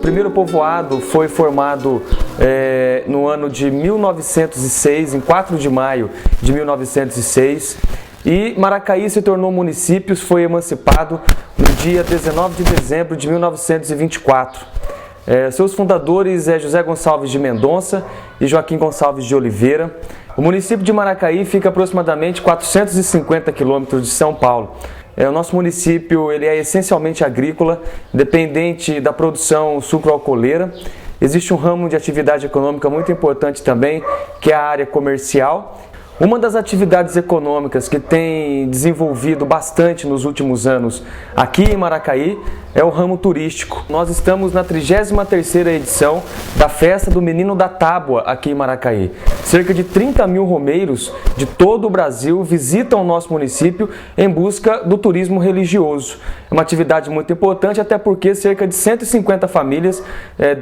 primeiro povoado foi formado no ano de 1906, em 4 de maio de 1906, e Maracaí se tornou município, foi emancipado no dia 19 de dezembro de 1924. Seus fundadores é José Gonçalves de Mendonça e Joaquim Gonçalves de Oliveira. O município de Maracaí fica aproximadamente 450 quilômetros de São Paulo. O nosso município ele é essencialmente agrícola, dependente da produção sucroalcooleira. Existe um ramo de atividade econômica muito importante também, que é a área comercial. Uma das atividades econômicas que tem desenvolvido bastante nos últimos anos aqui em Maracaí é o ramo turístico. Nós estamos na 33ª edição da Festa do Menino da Tábua aqui em Maracaí. Cerca de 30 mil romeiros de todo o Brasil visitam o nosso município em busca do turismo religioso. É uma atividade muito importante, até porque cerca de 150 famílias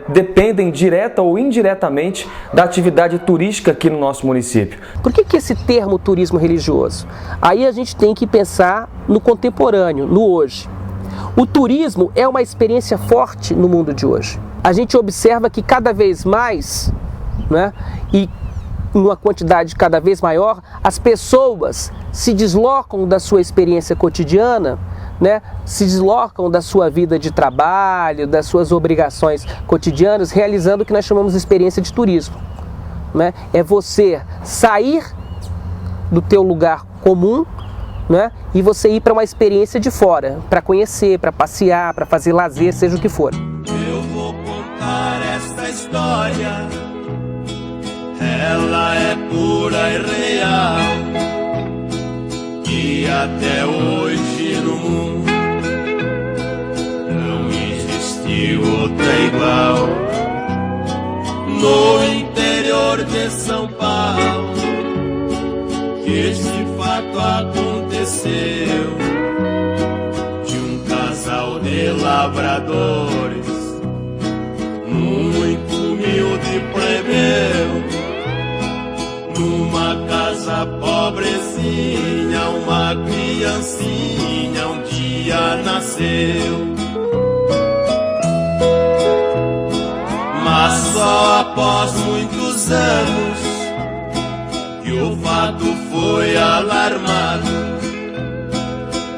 dependem direta ou indiretamente da atividade turística aqui no nosso município. Por que esse termo turismo religioso? Aí a gente tem que pensar no contemporâneo, no hoje. O turismo é uma experiência forte no mundo de hoje. A gente observa que cada vez mais, né, e numa quantidade cada vez maior, as pessoas se deslocam da sua experiência cotidiana, né, se deslocam da sua vida de trabalho, das suas obrigações cotidianas, realizando o que nós chamamos de experiência de turismo. Né? É você sair do teu lugar comum, né, e você ir para uma experiência de fora, para conhecer, para passear, para fazer lazer, seja o que for. Eu vou contar esta história, ela é pura e real, e até hoje no mundo não existiu outra igual. No interior de São Paulo que esse fato aconteceu, de um casal de lavradores, muito humilde plebeu, numa casa pobrezinha, uma criancinha um dia nasceu. Mas só após muitos anos que o fato foi alarmado,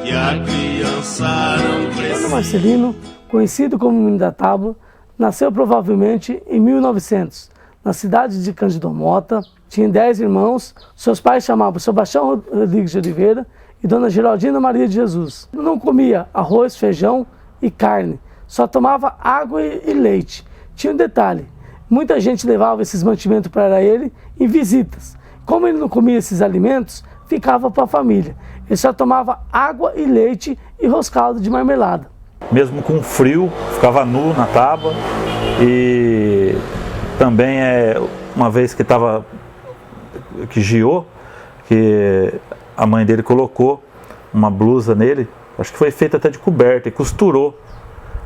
que a criança não crescia. Marcelino, conhecido como Menino da Tábua, nasceu provavelmente em 1900, na cidade de Cândido Mota. Tinha 10 irmãos, seus pais chamavam Sebastião Rodrigues de Oliveira e Dona Geraldina Maria de Jesus. Não comia arroz, feijão e carne, só tomava água e leite. Tinha um detalhe, muita gente levava esses mantimentos para ele em visitas. Como ele não comia esses alimentos, ficava para a família. Ele só tomava água e leite e roscado de marmelada. Mesmo com frio, ficava nu na tábua. E também uma vez que giou, que a mãe dele colocou uma blusa nele, acho que foi feita até de coberta, e costurou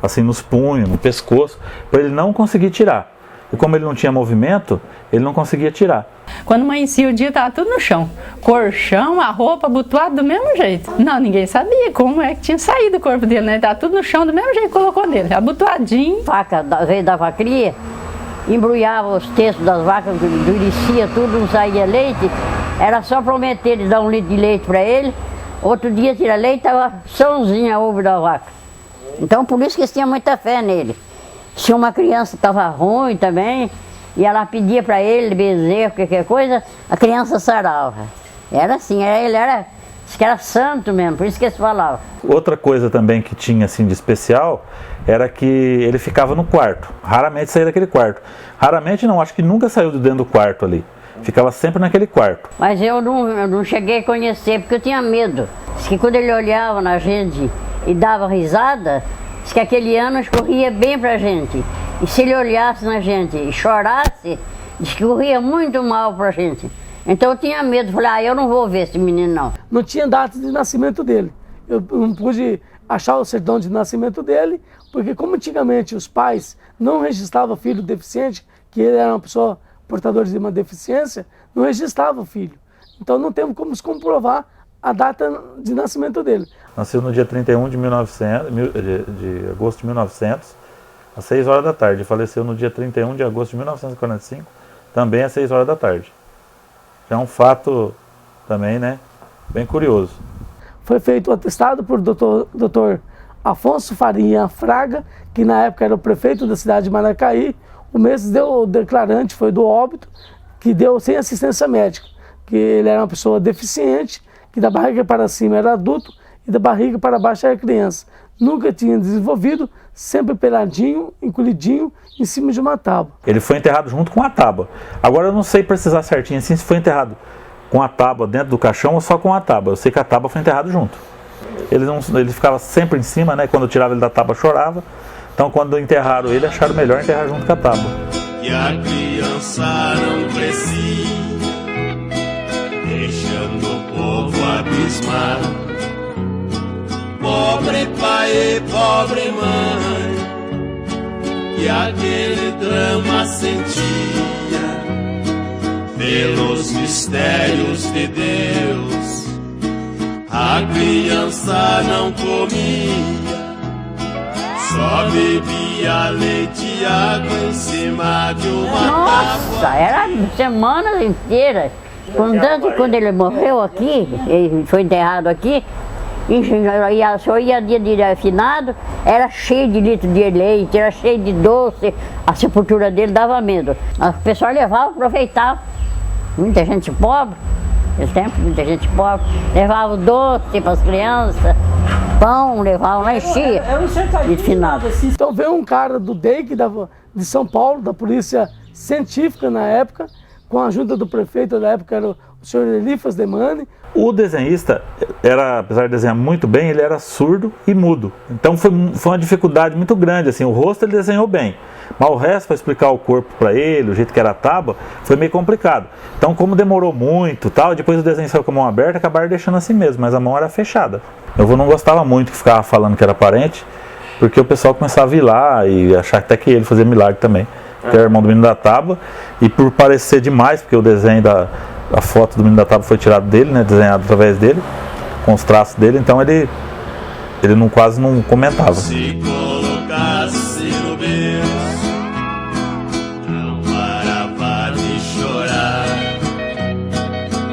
assim nos punhos, no pescoço, para ele não conseguir tirar. E como ele não tinha movimento, ele não conseguia tirar. Quando amanhecia o dia, estava tudo no chão. Colchão, a roupa, abotoada do mesmo jeito. Não, ninguém sabia como é que tinha saído o corpo dele, né? Estava tudo no chão do mesmo jeito que colocou nele, abotoadinho. Vaca, veio da vacria, embrulhava os testos das vacas, endurecia tudo, não saía leite. Era só prometer de dar 1 litro de leite para ele. Outro dia tira leite, estava sãozinha a ovo da vaca. Então por isso que eles tinham muita fé nele. Se uma criança estava ruim também, e ela pedia para ele bezerro, qualquer coisa, a criança sarava. Era assim, ele era santo mesmo, por isso que eles falavam. Outra coisa também que tinha assim de especial era que ele ficava no quarto, raramente saía daquele quarto. Raramente não, acho que nunca saiu de dentro do quarto ali. Ficava sempre naquele quarto. Mas eu não cheguei a conhecer, porque eu tinha medo. Diz que quando ele olhava na gente e dava risada, diz que aquele ano escorria bem pra gente. E se ele olhasse na gente e chorasse, diz que corria muito mal pra gente. Então eu tinha medo, falei, eu não vou ver esse menino não. Não tinha data de nascimento dele. Eu não pude achar o certidão de nascimento dele, porque como antigamente os pais não registravam filho deficiente, que ele era uma pessoa portadora de uma deficiência, não registrava o filho. Então não temos como comprovar a data de nascimento dele. Nasceu no dia 31 de agosto de 1900, às 6 horas da tarde. Faleceu no dia 31 de agosto de 1945, também às 6 horas da tarde. É um fato também, né, bem curioso. Foi feito o atestado por Dr. Afonso Farinha Fraga, que na época era o prefeito da cidade de Maracaí. O mês deu o declarante, foi do óbito, que deu sem assistência médica, que ele era uma pessoa deficiente, que da barriga para cima era adulto e da barriga para baixo era criança. Nunca tinha desenvolvido, sempre peladinho, encolhidinho, em cima de uma tábua. Ele foi enterrado junto com a tábua. Agora eu não sei precisar certinho assim se foi enterrado com a tábua dentro do caixão ou só com a tábua. Eu sei que a tábua foi enterrada junto. Ele ficava sempre em cima, né? Quando eu tirava ele da tábua chorava. Então quando enterraram ele, acharam melhor enterrar junto com a tábua. Que a criança não crescia, deixando o povo abismado. Pobre pai e pobre mãe, que aquele drama sentia pelos mistérios de Deus. A criança não comia, só bebia leite e água em cima de uma tábua. Nossa, era semanas inteiras. Tanto quando ele morreu aqui, ele foi enterrado aqui, só ia dia de finado, era cheio de litro de leite, era cheio de doce, a sepultura dele dava medo. O pessoal levava, aproveitava. Muita gente pobre, nesse tempo, muita gente pobre, levava doce para as crianças, pão, levavam lá, enchia de finado. Então veio um cara do DEIC de São Paulo, da Polícia Científica na época, com a ajuda do prefeito da época, era o senhor Elifas Demani. O desenhista, apesar de desenhar muito bem, ele era surdo e mudo. Então foi uma dificuldade muito grande, assim, o rosto ele desenhou bem, mas o resto, para explicar o corpo para ele, o jeito que era a tábua, foi meio complicado. Então como demorou muito tal, depois o desenho saiu com a mão aberta, acabaram deixando assim mesmo, mas a mão era fechada. Eu não gostava muito que ficava falando que era parente, porque o pessoal começava a vir lá e achar até que ele fazia milagre também, que era irmão do menino da tábua, e por parecer demais, porque o desenho a foto do menino da tábua foi tirado dele, né, desenhado através dele, com os traços dele, então ele quase não comentava. Se colocasse no berço, não parava de chorar,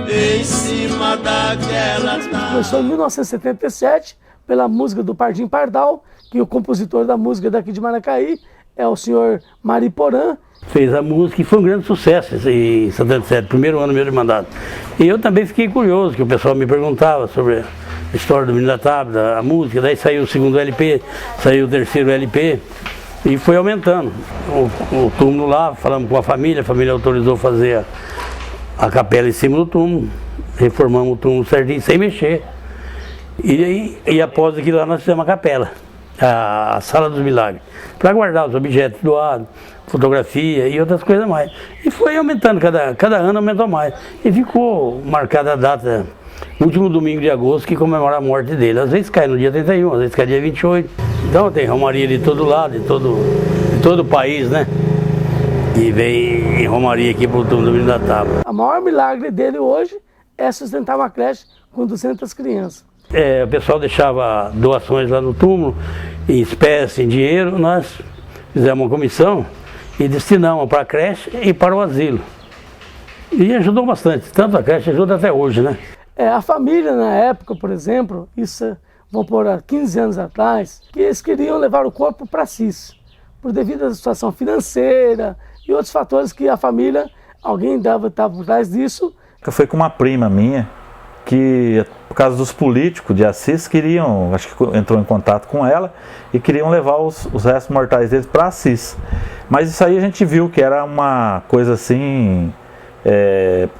em cima daquela tábua. Começou em 1977, pela música do Pardim Pardal, que o compositor da música daqui de Maracaí é o senhor Mariporã. Fez a música e foi um grande sucesso em 77, primeiro ano meu de mandato. E eu também fiquei curioso, que o pessoal me perguntava sobre a história do Menino da Tábua, a música, daí saiu o segundo LP, saiu o terceiro LP e foi aumentando. O túmulo lá, falamos com a família autorizou fazer a capela em cima do túmulo, reformamos o túmulo certinho, sem mexer. E após aquilo lá nós fizemos a capela, a Sala dos Milagres, para guardar os objetos doados, fotografia e outras coisas mais. E foi aumentando, cada ano aumentou mais. E ficou marcada a data, último domingo de agosto, que comemora a morte dele. Às vezes cai no dia 31, às vezes cai dia 28. Então tem romaria de todo lado, de todo o país, né? E vem romaria aqui pro túmulo do Menino da Tábua. O maior milagre dele hoje é sustentar uma creche com 200 crianças. O pessoal deixava doações lá no túmulo, em espécie, em dinheiro. Nós fizemos uma comissão e destinamos para a creche e para o asilo. E ajudou bastante, tanto a creche ajuda até hoje, né? A família na época, por exemplo, isso vão por 15 anos atrás, que eles queriam levar o corpo para Assis, por devido à situação financeira e outros fatores que a família, alguém estava por trás disso. Foi com uma prima minha, que por causa dos políticos de Assis queriam, acho que entrou em contato com ela e queriam levar os restos mortais deles para Assis. Mas isso aí a gente viu que era uma coisa assim,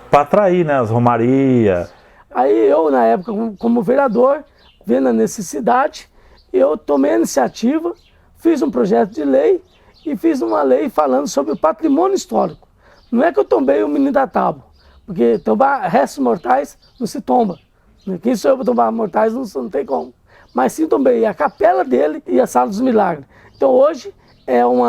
para atrair, né, as romarias. Aí eu, na época, como vereador, vendo a necessidade, eu tomei a iniciativa, fiz um projeto de lei e fiz uma lei falando sobre o patrimônio histórico. Não é que eu tombei o Menino da Tábua, porque tombar restos mortais não se tomba. Quem sou eu para tombar mortais não tem como. Mas sim tombei a capela dele e a Sala dos Milagres. Então hoje é um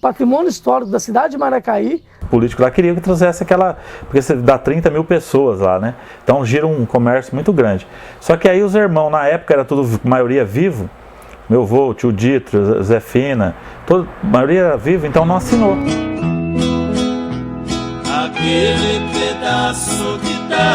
patrimônio histórico da cidade de Maracaí. O político lá queria que trouxesse aquela... Porque você dá 30 mil pessoas lá, né? Então gira um comércio muito grande. Só que aí os irmãos, na época era tudo, maioria vivo, meu avô, tio Dito, Zé Fina, a maioria era viva, então não assinou. Aquele pedaço que dá